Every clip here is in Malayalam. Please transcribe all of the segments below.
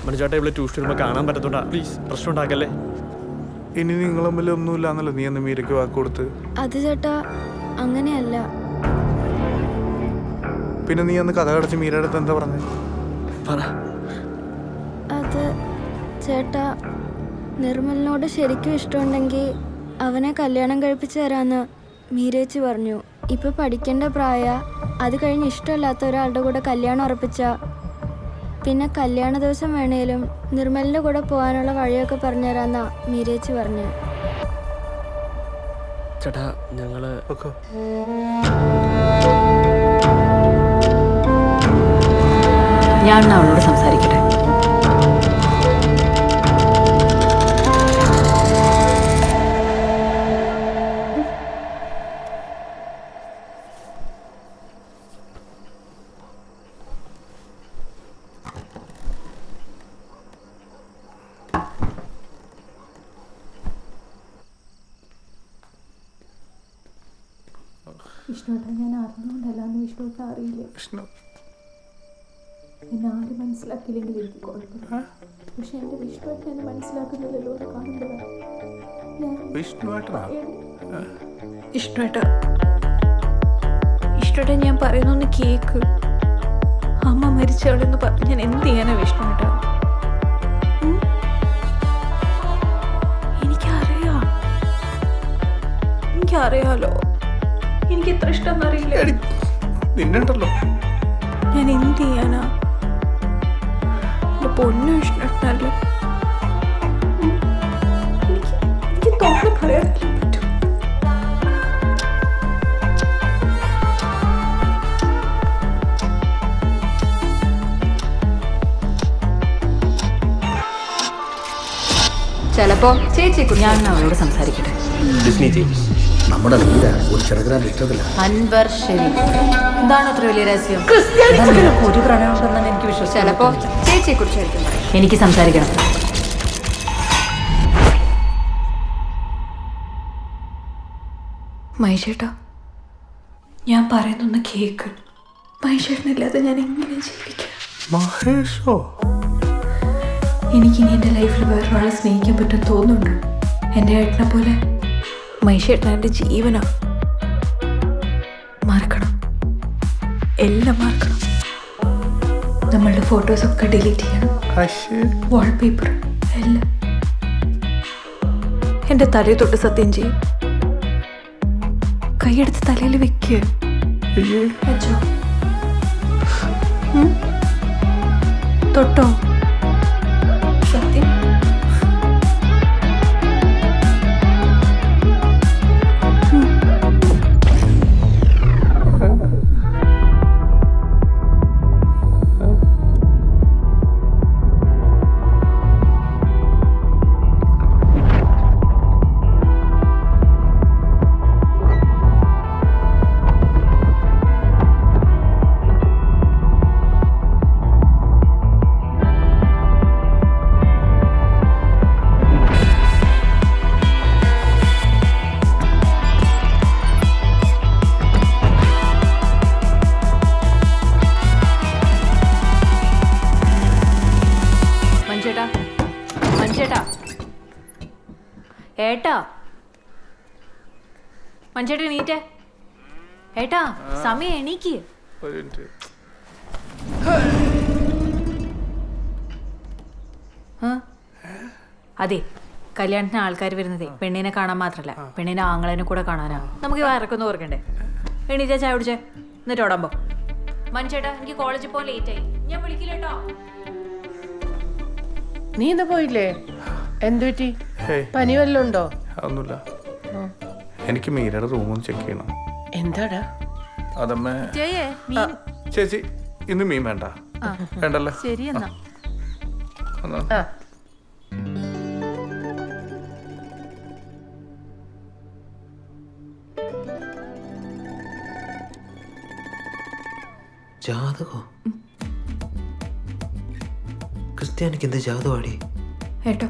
മനുചേട്ടാ ഇവിടെ ട്യൂഷൻ വരുമ്പോൾ കാണാൻ പറ്റത്തോണ്ടാ, പ്ലീസ് പ്രശ്നം ഉണ്ടാക്കല്ലേ. ഇനി നിങ്ങൾ തമ്മിൽ ഒന്നുമില്ലാന്നല്ലോ നീ അന്ന് മീരയ്ക്ക് വാക്ക് കൊടുത്ത്. അത് ചേട്ടാ അങ്ങനെയല്ല. പിന്നെ നീ അന്ന് കഥ കടച്ച് മീരയുടെ അടുത്ത് എന്താ പറഞ്ഞത്? പറ. അത് ചേട്ടാ, നിർമ്മലിനോട് ശരിക്കും ഇഷ്ടമുണ്ടെങ്കിൽ അവനെ കല്യാണം കഴിപ്പിച്ച് തരാമെന്ന് മീരേച്ചി പറഞ്ഞു. ഇപ്പം പഠിക്കേണ്ട പ്രായ, അത് കഴിഞ്ഞ് ഇഷ്ടമില്ലാത്ത ഒരാളുടെ കൂടെ കല്യാണം ഉറപ്പിച്ച പിന്നെ കല്യാണ ദിവസം വേണേലും നിർമ്മലിൻ്റെ കൂടെ പോകാനുള്ള വഴിയൊക്കെ പറഞ്ഞുതരാമെന്നാ മീരേച്ചി പറഞ്ഞു. ചേട്ടാ ഞങ്ങള് ഞാൻ അവളോട് സംസാരിക്കട്ടെ. വിഷ്ണുവേട്ടാ, ഞാൻ അറിഞ്ഞുകൊണ്ടല്ലാന്ന് വിഷ്ണുവേട്ട അറിയില്ല. എന്നെ ആരും മനസ്സിലാക്കിയില്ലെങ്കിൽ എനിക്ക് കുഴപ്പമില്ല. പക്ഷെ എൻ്റെ വിഷ്ണുവേട്ട എന്നെ മനസ്സിലാക്കുന്നില്ലല്ലോ എന്ന് കാണുമ്പോഴാണ് വിഷ്ണുവേട്ട ഞാൻ പറയുന്നൊന്ന് കേക്ക്. അമ്മ മരിച്ചവളെന്ന് പറഞ്ഞ് ഞാൻ എന്ത് ചെയ്യാനാ വിഷ്ണുവേട്ട? എനിക്കറിയാലോ എനിക്ക് എത്ര ഇഷ്ടം അറിയില്ല. നിന്നുണ്ടല്ലോ, ഞാൻ എന്ത് ചെയ്യാനാ? എന്റെ പൊന്നു വിഷ്ണുവേട്ടനല്ലേ, എനിക്ക് തോന്നി പറയാനല്ലേ പറ്റൂ. ചിലപ്പോ ഞാൻ അവളോട് സംസാരിക്കട്ടെ. നമ്മുടെ ഒരു ചെറുകിട ഇഷ്ടത്തില്ല. അൻവർ ഷെരീഫ് എന്താണ് അത്ര വലിയ രഹസ്യം? ഒരു പ്രണയം ഉണ്ടെന്ന് എനിക്ക് വിശ്വസിച്ചു. ചിലപ്പോ ചേച്ചിയെ കുറിച്ചായിരിക്കും എനിക്ക് സംസാരിക്കണം. മഹേഷേട്ടാ, ഞാൻ പറയുന്നൊന്ന് കേക്ക്. മഹേഷേട്ടനില്ലാതെ ഞാൻ എങ്ങനെ ജീവിക്കാം? മഹേഷോ? എനിക്കിനി എൻ്റെ ലൈഫിൽ വേറൊരാളെ സ്നേഹിക്കാൻ പറ്റും തോന്നുന്നുണ്ട്. എൻ്റെ ഏട്ടനെ പോലെ മഹേഷേട്ടൻ എൻ്റെ ജീവനാ. മറക്കണം, എല്ലാം മറക്കണം. നമ്മളുടെ ഫോട്ടോസൊക്കെ ഡിലീറ്റ് ചെയ്യണം, വാൾപേപ്പർ എല്ലാം. എൻ്റെ തലയിൽ തൊട്ട് സത്യം ചെയ്യും. കൈയെടുത്ത് തലയിൽ വെക്കുക. വെച്ചോ? തൊട്ടോ? സത്യം. ഏട്ടാ, മഞ്ചേട്ടൻ എണീറ്റേ. ഏട്ടാ, സമയം എണീക്ക്. അതെ, കല്യാണത്തിന് ആൾക്കാർ വരുന്നതേ പെണ്ണിനെ കാണാൻ മാത്രല്ല, പെണ്ണിനെ ആങ്ങളേനെ കൂടെ കാണാനാ. നമുക്ക് വയറൊക്കെ ഓർക്കണ്ടേ? എണീറ്റാ, ചായ കുടിച്ചേ, എന്നിട്ട് ഓടാമ്പോ. മഞ്ചേട്ടാ, എനിക്ക് കോളേജിൽ പോകാൻ ലേറ്റ് ആയി, ഞാൻ വിളിക്കില്ലേട്ടോ. നീ ഇന്ന് പോയില്ലേ? എന്തു പറ്റി? പനി വല്ലതും ഉണ്ടോ? ഒന്നുമില്ല. എനിക്ക് മീരയുടെ റൂമൊന്ന് ചെക്ക് ചെയ്യണം. എന്താടാ? അതമ്മേ. ചേച്ചി ഇന്ന് മീൻ വേണ്ട? വേണ്ടല്ലോ. ശരി എന്നാ. ജാതകോ? ക്രിസ്ത്യാനിക്ക് എന്ത് ജാതകമാടി? ഏട്ടോ,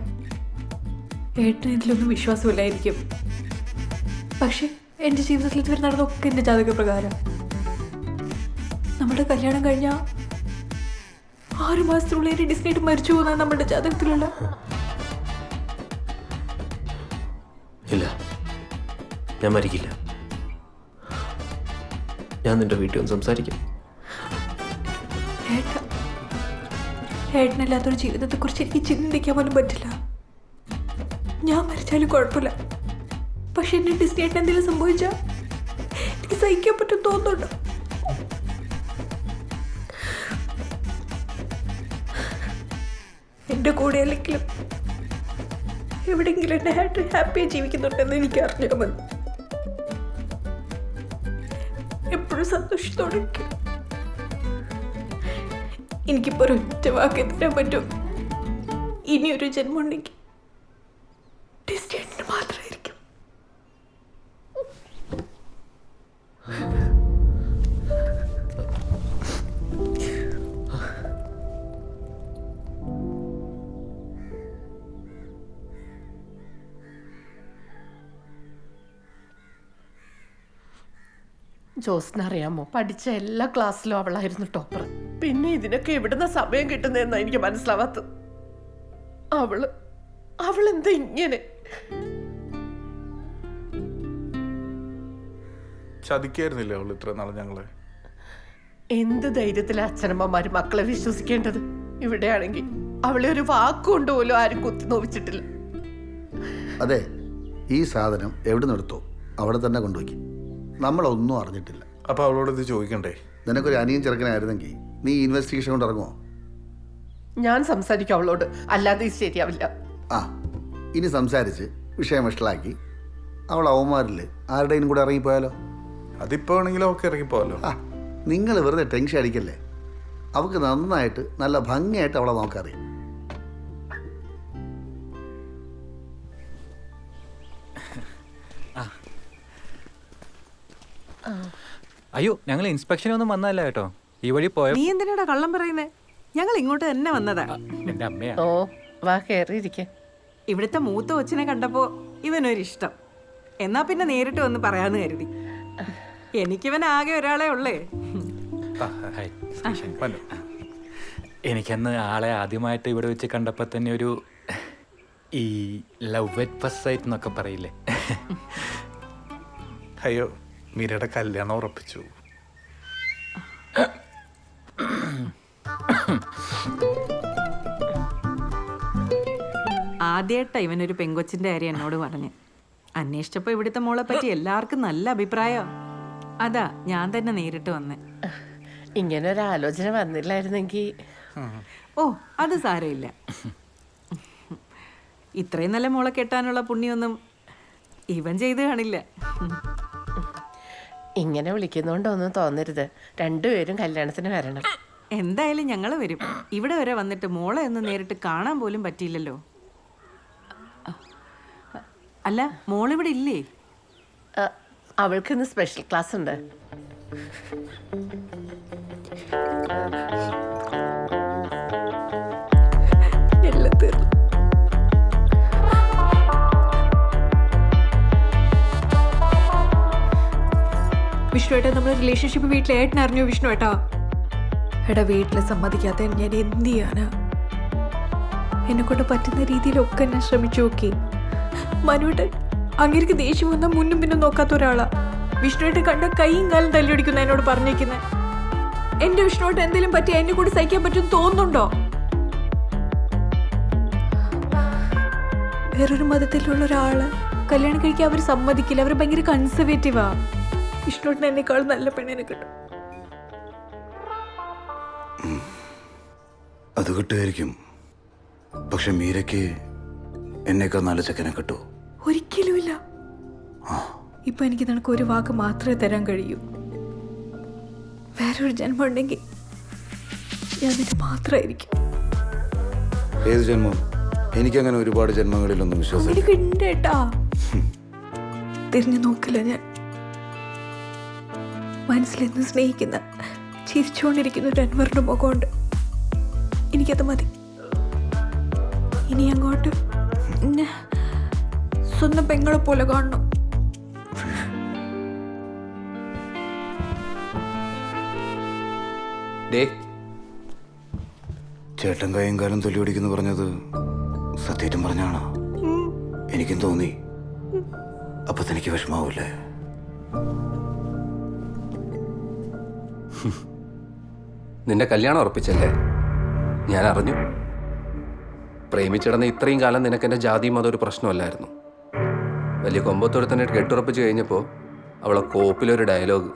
ഏട്ടന് ഇതിലൊന്നും വിശ്വാസമില്ലായിരിക്കും. പക്ഷെ എൻ്റെ ജീവിതത്തിൽ ഇതുവരെ നടന്നൊക്കെ എൻ്റെ ജാതക പ്രകാരം. നമ്മുടെ കല്യാണം കഴിഞ്ഞാൽ 6 മാസത്തിനുള്ളിൽ ഡിസ്നേറ്റ് മരിച്ചു പോകുന്നതാണ് നമ്മുടെ ജാതകത്തിലുള്ള. ഇല്ല, ഞാൻ മരിക്കില്ല. ഞാൻ നിന്റെ വീട്ടിൽ ഒന്ന് സംസാരിക്കാം. ഏട്ടനല്ലാത്തൊരു ജീവിതത്തെക്കുറിച്ച് എനിക്ക് ചിന്തിക്കാൻ പോലും പറ്റില്ല. ഞാൻ മരിച്ചാലും കുഴപ്പമില്ല, പക്ഷെ എന്നെ ഡിസ്നേറ്റിന് എന്തെങ്കിലും സംഭവിച്ചാൽ എനിക്ക് സഹിക്കാൻ പറ്റും തോന്നുന്നുണ്ട്. എൻ്റെ കൂടെ അല്ലെങ്കിലും എവിടെയെങ്കിലും എൻ്റെ ഹാപ്പിയായി ജീവിക്കുന്നുണ്ടെന്ന് എനിക്ക് അറിഞ്ഞാൽ മതി. എപ്പോഴും സന്തോഷത്തോടെ എനിക്കിപ്പോൾ ഒരൊറ്റ വാക്ക് തരാൻ പറ്റും. ഇനിയൊരു ജന്മം ഉണ്ടെങ്കിൽ ഡിസ്റ്റേറ്റിന് മാത്രമായിരിക്കും. ജോസിനറിയാമോ, പഠിച്ച എല്ലാ ക്ലാസ്സിലും അവളായിരുന്നു ടോപ്പർ. പിന്നെ ഇതിനൊക്കെ എവിടുന്ന സമയം കിട്ടുന്നതെന്നാ എനിക്ക് മനസ്സിലാവാത്തത്. അവളെന്താ ഇങ്ങനെ? ചതിക്കായിരുന്നില്ലേ അവൾ ഇത്ര നാളെ ഞങ്ങളെ? എന്ത് ധൈര്യത്തിലെ അച്ഛനമ്മമാര് മക്കളെ വിശ്വസിക്കേണ്ടത്? ഇവിടെയാണെങ്കിൽ അവളെ ഒരു വാക്കുകൊണ്ട് പോലും ആരും കുത്തി നോവിച്ചിട്ടില്ല. അതെ, ഈ സാധനം എവിടെ നിന്നെടുത്തോ അവിടെ തന്നെ കൊണ്ടുപോയി. നമ്മളൊന്നും അറിഞ്ഞിട്ടില്ല. അപ്പൊ അവളോട് ഇത് ചോദിക്കണ്ടേ? നിനക്കൊരു അനിയൻ ചെറുക്കനായിരുന്നെങ്കിൽ നീ ഇൻവെസ്റ്റിഗേഷൻ കൊണ്ട് ഇറങ്ങുമോ? ഞാൻ സംസാരിക്കും അവളോട്, അല്ലാതെ ഇത് ശരിയാവില്ല. ആ, ഇനി സംസാരിച്ച് വിഷയം വഷളാക്കി അവൾ അവന്മാരിൽ ആരുടെയും കൂടെ ഇറങ്ങിപ്പോയാലോ? അതിപ്പോ ആണെങ്കിലും അവൾക്ക് ഇറങ്ങിപ്പോവല്ലോ. ആ, നിങ്ങൾ വെറുതെ ടെൻഷൻ അടിക്കല്ലേ. അവൾക്ക് നന്നായിട്ട് നല്ല ഭംഗിയായിട്ട് അവളെ നോക്കറിയാം. അയ്യോ, ഞങ്ങൾ ഇൻസ്പെക്ഷനൊന്നും വന്നല്ല കേട്ടോ. ഈ വഴി പോയ. നീ എന്തിനാടാ കള്ളം പറയുന്നേ? ഞങ്ങൾ ഇങ്ങോട്ട് തന്നെ വന്നതാ. എന്റെ അമ്മയാ. ഓ, വാ കയറിയിരിക്കെ. ഇവിടുത്തെ മൂത്ത കൊച്ചിനെ കണ്ടപ്പോ ഇവനൊരിഷ്ടം. എന്നാ പിന്നെ നേരിട്ട് വന്ന് പറയാന്ന് കരുതി. എനിക്കിവൻ ആകെ ഒരാളെ ഉള്ളേ. എനിക്കന്ന് ആളെ ആദ്യമായിട്ട് ഇവിടെ വെച്ച് കണ്ടപ്പോ തന്നെ ഒരു ഈ ലവ് അറ്റ് ഫസ്റ്റ് സൈറ്റ് എന്നൊക്കെ പറയില്ലേ. അയ്യോ, മീരയുടെ കല്യാണം ഉറപ്പിച്ചു. ആദ്യമായിട്ടാ ഇവനൊരു പെങ്കൊച്ചിന്റെ കാര്യം എന്നോട് പറഞ്ഞ്. അന്വേഷിച്ചപ്പോ ഇവിടുത്തെ മോളെ പറ്റി എല്ലാവർക്കും നല്ല അഭിപ്രായം. അതാ ഞാൻ തന്നെ നേരിട്ട് വന്നേ. ഇങ്ങനെ ഒരു ആലോചന വന്നില്ലായിരുന്നെങ്കിൽ. ഓ, അത് സാരമില്ല. ഇത്രയും നല്ല മോളെ കെട്ടാനുള്ള പുണ്യൊന്നും ഇവൻ ചെയ്ത് കാണില്ല. ഇങ്ങനെ വിളിക്കുന്നോണ്ടൊന്നും തോന്നരുത്. രണ്ടുപേരും കല്യാണത്തിന് വരണം. എന്തായാലും ഞങ്ങൾ വരും. ഇവിടെ വരെ വന്നിട്ട് മോളെ ഒന്ന് നേരിട്ട് കാണാൻ പോലും പറ്റിയില്ലല്ലോ. അല്ല, മോളിവിടെ ഇല്ലേ? അവൾക്ക് ഇന്ന് സ്പെഷ്യൽ ക്ലാസ് ഉണ്ട്. വിഷ്ണുവേട്ടാ, നമ്മുടെ റിലേഷൻഷിപ്പ് വീട്ടിൽ ഏട്ടൻ അറിഞ്ഞു വിഷ്ണുവേട്ടാ? എടാ, വീട്ടിൽ സമ്മതിക്കാത്ത ഞാൻ എന്ത് ചെയ്യാനാ? എന്നെ കൊണ്ട് പറ്റുന്ന രീതിയിലൊക്കെ ഞാൻ ശ്രമിച്ചു നോക്കി. മനുവേട്ടൻ അങ്ങേർക്ക് ദേഷ്യം വന്നാൽ മുന്നും പിന്നും നോക്കാത്ത ഒരാളാ. വിഷ്ണുവേട്ടൻ കണ്ട കൈയും കാലം തല്ലിയൊടിക്കുന്ന എന്നോട് പറഞ്ഞേക്കുന്നത്. എന്റെ വിഷ്ണുവേട്ടൻ എന്തെങ്കിലും പറ്റി എന്നെ കൂടി സഹിക്കാൻ പറ്റും തോന്നുന്നുണ്ടോ? വേറൊരു മതത്തിലുള്ള ഒരാള് കല്യാണം കഴിക്കാൻ അവർ സമ്മതിക്കില്ല. അവർ ഭയങ്കര കൺസർവേറ്റീവാ. വിഷ്ണുവേട്ടൻ എന്നെക്കാൾ നല്ല പെണ്ണിനെ കിട്ടും. അത് കിട്ടുമായിരിക്കും, പക്ഷെ മീരയ്ക്ക് എന്നേക്കാൾ നല്ല ചെക്കനെ കിട്ടൂ. ഒരിക്കലുമില്ല. ഇപ്പൊ എനിക്ക് നിനക്ക് ഒരു വാക്ക് മാത്രമേ തരാൻ കഴിയൂ. വേറൊരു ജന്മം ഉണ്ടെങ്കിൽ ഞാൻ നിന്റെ മാത്രമായിരിക്കും. ഏത് ജന്മം? എനിക്കങ്ങനെ ഒരുപാട് ജന്മങ്ങളിലൊന്നും വിശ്വാസം എനിക്ക് ഉണ്ടേട്ടാ. തിരിഞ്ഞു നോക്കില്ല ഞാൻ. മനസ്സിലെന്ന് സ്നേഹിക്കുന്ന ചിരിച്ചുകൊണ്ടിരിക്കുന്ന ഒരു അൻവറിന്റെ മുഖമുണ്ട്. എനിക്കത് മതി. ഇനി അങ്ങോട്ട് എന്നെ സ്വന്തം പെങ്ങളെ പോലെ കാണണം. ചേട്ടൻ കൈയും കാലം തൊല്ലി ഓടിക്കുന്നു പറഞ്ഞത് സത്യേറ്റം പറഞ്ഞാണോ? എനിക്കും തോന്നി. അപ്പൊ തനിക്ക് വിഷമാവൂലേ? നിന്റെ കല്യാണം ഉറപ്പിച്ചല്ലേ? ഞാൻ അറിഞ്ഞു. പ്രേമിച്ചിടന്ന് ഇത്രയും കാലം നിനക്ക് എൻ്റെ ജാതിയും അതൊരു പ്രശ്നമല്ലായിരുന്നു. വലിയ കൊമ്പത്തോടെ തന്നെ കെട്ടുറപ്പിച്ച് കഴിഞ്ഞപ്പോൾ അവളെ കോപ്പിലൊരു ഡയലോഗ്,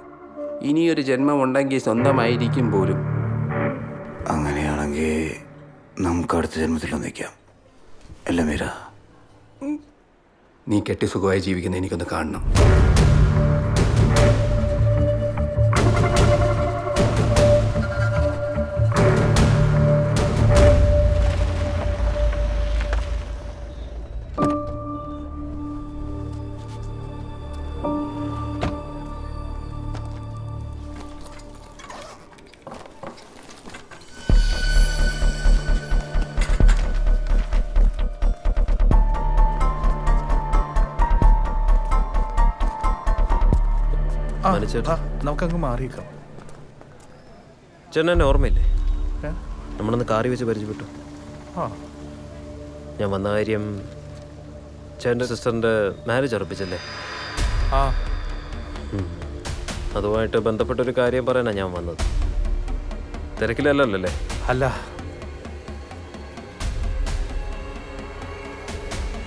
ഇനിയൊരു ജന്മം ഉണ്ടെങ്കിൽ സ്വന്തമായിരിക്കും പോലും. അങ്ങനെയാണെങ്കിൽ നമുക്ക് അടുത്ത ജന്മത്തിൽ ഒന്നിക്കാം അല്ലേ മീര? നീ കെട്ടി സുഖമായി ജീവിക്കുന്ന എനിക്കൊന്ന് കാണണം. നമുക്കങ്ങ് മാറിയേക്കാം. ചേട്ടൻ എന്നെ ഓർമ്മയില്ലേ? നമ്മളൊന്ന് കാറി വെച്ച് പരിചയപ്പെട്ടു. ഞാൻ വന്ന കാര്യം ചേട്ടൻ്റെ സിസ്റ്ററിൻ്റെ മാരേജ് ഉറപ്പിച്ചല്ലേ? അതുമായിട്ട് ബന്ധപ്പെട്ടൊരു കാര്യം പറയാനാണ് ഞാൻ വന്നത്. തിരക്കിലല്ലോ അല്ലേ? അല്ല,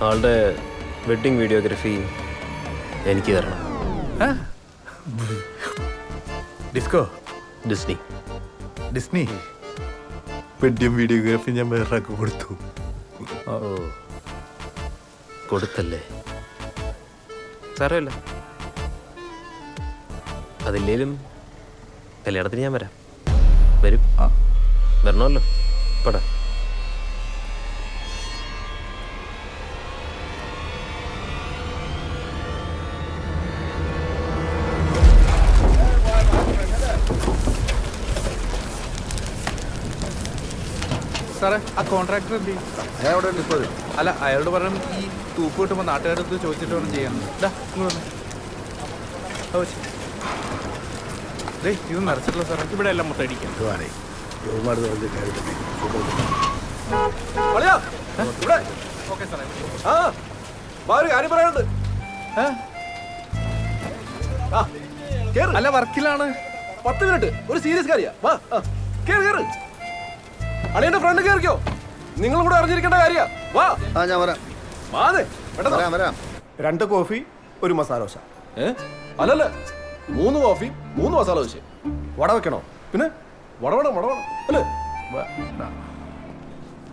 ആളുടെ വെഡ്ഡിങ് വീഡിയോഗ്രാഫി എനിക്ക് തരണം. ഡിസ്കോ ഡിസ്നി വെഡ്ഡിങ് വീഡിയോഗ്രാഫി ഞാൻ വേറെ കൊടുത്തു. ഓ, കൊടുത്തല്ലേ? സാരമില്ല, അതില്ലേലും കല്യാണത്തിന് ഞാൻ വരും. വരണമല്ലോ. പടാ. സാറേ, ആ കോൺട്രാക്ടർ എന്ത് ചെയ്യും? അല്ല, അയാളോട് പറയണം ഈ തൂപ്പ് കിട്ടുമ്പോൾ നാട്ടുകാരുടെ അടുത്ത് ചോദിച്ചിട്ട് വേണം ചെയ്യാൻ. ഇത് നിറച്ചിട്ടുള്ള സാറേ, ഇവിടെ എല്ലാം മൊത്തം അടിക്കാം. അല്ല, വർക്കിലാണ്. 10 മിനിറ്റ്, ഒരു സീരിയസ് കാര്യ. അളിയന്റെ ഫ്രണ്ട് കയറിക്കോ, നിങ്ങളും കൂടെ അറിഞ്ഞിരിക്കേണ്ട കാര്യ. വാ, ഞാൻ വരാം. 2 കോഫി 1 മസാല ദോശ. അല്ലല്ല, 3 കോഫി 3 മസാല ദോശ. വട വെക്കണോ? പിന്നെ വട വേണം അല്ലേ?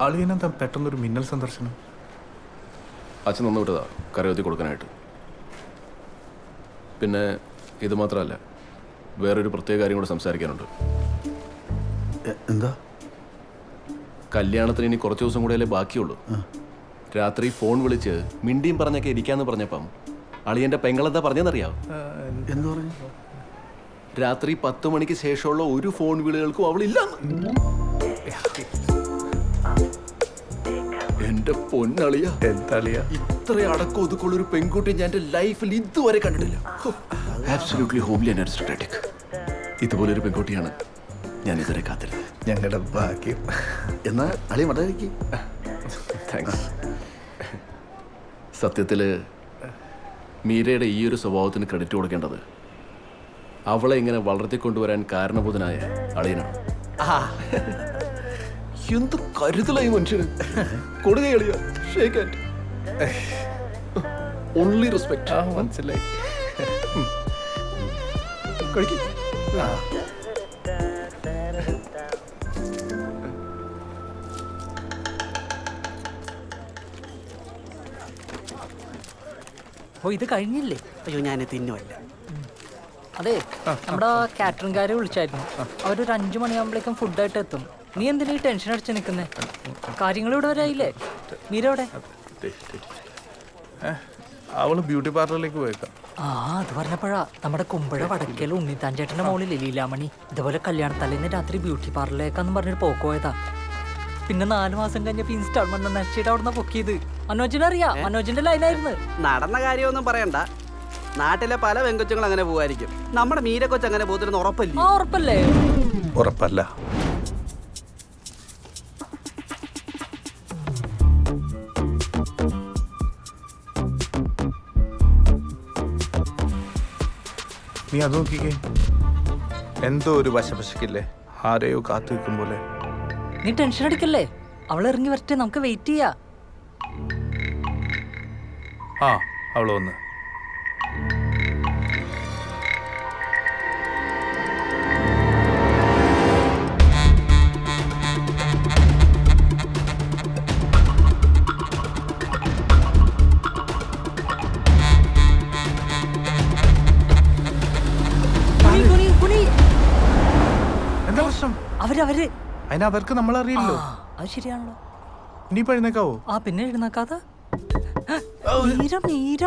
അളിയനെന്താ പെട്ടെന്നൊരു മിന്നൽ സന്ദർശനം? അച്ഛൻ നന്നു വിട്ടതാ കരയോത്തി കൊടുക്കാനായിട്ട്. പിന്നെ ഇത് മാത്രമല്ല, വേറൊരു പ്രത്യേക കാര്യം കൂടെ സംസാരിക്കാനുണ്ട്. എന്താ? കല്യാണത്തിന് ഇനി കുറച്ച് ദിവസം കൂടെയല്ലേ ബാക്കിയുള്ളൂ. രാത്രി ഫോൺ വിളിച്ച് മിണ്ടിയും പറഞ്ഞൊക്കെ ഇരിക്കാന്ന് പറഞ്ഞപ്പം അളിയന്റെ പെങ്ങളെന്താ പറഞ്ഞെന്നറിയാം? എന്ത് പറഞ്ഞു? രാത്രി 10 മണിക്ക് ശേഷമുള്ള ഒരു ഫോൺ വിളികൾക്കും അവളില്ല. എന്റെ പൊന്നളിയ, ഇത്ര അടക്കം ഒതുക്കുള്ള ഒരു പെൺകുട്ടി ഞാൻ എന്റെ ലൈഫിൽ ഇതുവരെ കണ്ടിട്ടില്ല. Absolutely homely and aristocratic. ഇതുപോലൊരു പെൺകുട്ടിയാണ് ഞാൻ ഇതുവരെ കാത്തിരുന്നത്. ഞങ്ങളുടെ ഭാഗ്യം. എന്നാ അളി മടക്കി. താങ്ക്സ്. സത്യത്തില് മീരയുടെ ഈ ഒരു സ്വഭാവത്തിന് ക്രെഡിറ്റ് കൊടുക്കേണ്ടത് അവളെ ഇങ്ങനെ വളർത്തിക്കൊണ്ടുവരാൻ കാരണബോധനായ അളിയനാണ്. എന്ത് കരുതലായി മനുഷ്യന്. കൊടുക കളിയ, ഷേക്ക് ഹാൻഡ്. Only respect. മനസ്സിലായി. കഴിക്കും. ഓ, ഇത് കഴിഞ്ഞില്ലേ? അയ്യോ, ഞാൻ തിന്നുമല്ല. അതെ, നമ്മുടെ കാറ്ററിംഗുകാരെ വിളിച്ചായിരുന്നു. അവരൊരു 5 മണിയാകുമ്പോഴേക്കും ഫുഡായിട്ട് എത്തും. നീ എന്തിനാ ഈ ടെൻഷൻ അടിച്ച് നിൽക്കുന്നേ? കാര്യങ്ങൾ ഇവിടെ വരായില്ലേ? നീരവിടെ? അവള് ബ്യൂട്ടി പാർലറിലേക്ക് പോയേക്കാം. അത് പറഞ്ഞപ്പോഴാ നമ്മുടെ കുമ്പഴ വടക്കേൽ ഉണ്ണിത്താൻ ചേട്ടന്റെ മോളിൽ ലീലാമണി ഇതുപോലെ കല്യാണത്തലേന്ന് രാത്രി ബ്യൂട്ടി പാർലറിലേക്കാന്ന് പറഞ്ഞൊരു പോക്ക് പോയതാ. പിന്നെ 4 മാസം കഴിഞ്ഞപ്പോ ഇൻസ്റ്റാൾമെന്റ് നശിച്ചിട്ട് അവിടുന്ന് പൊക്കിയത്. മനോജിനെ അറിയാം, മനോജിന്റെ ലൈനായിരുന്നു. നടന്ന കാര്യമൊന്നും പറയണ്ട. നാട്ടിലെ പല വെങ്കൊച്ചുങ്ങൾ അങ്ങനെ പോവായിരിക്കും. നമ്മുടെ മീര കൊച്ചു അങ്ങനെ പോത്തിരുന്ന് ഉറപ്പല്ലേ? ഉറപ്പല്ലേ? ഉറപ്പല്ല. നീ അത് നോക്കിക്കേ, എന്തോ ഒരു വശപശക്കില്ലേ, ആരെയോ കാത്തു വെക്കും പോലെ. നീ ടെൻഷൻ അടിക്കല്ലേ, അവൾ ഇറങ്ങി വരട്ടെ, നമുക്ക് വെയിറ്റ് ചെയ്യാ. ആ അവള് വന്ന്. എന്താ പ്രശ്നം? അവര് അതിനവർക്ക് നമ്മളറിയില്ലോ. അത് ശരിയാണല്ലോ. നീ പഴുന്നേക്കാവോ? ആ പിന്നെ എഴുന്നേക്കാതെ. മീര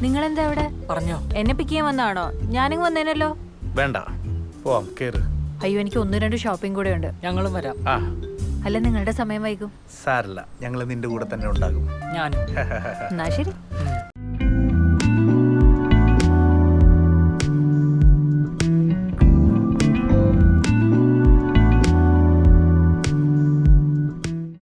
നിങ്ങളെന്താ ഇവിടെ? പറഞ്ഞോ, എന്നെ പിക്ക് ചെയ്യാൻ വന്നാണോ? ഞാനിങ്ങ് വന്നേനല്ലോ. വേണ്ട, പോവാം, കേറ്. അയ്യോ, എനിക്ക് 1-2 ഷോപ്പിംഗ് കൂടെ ഉണ്ട്. ഞങ്ങളും വരാം. ആ അല്ല, നിങ്ങളുടെ സമയം വൈകും. സാരല്ല, ഞങ്ങൾ നിന്റെ കൂടെ തന്നെ ഉണ്ടാകും. ഞാനും. എന്നാ ശരി.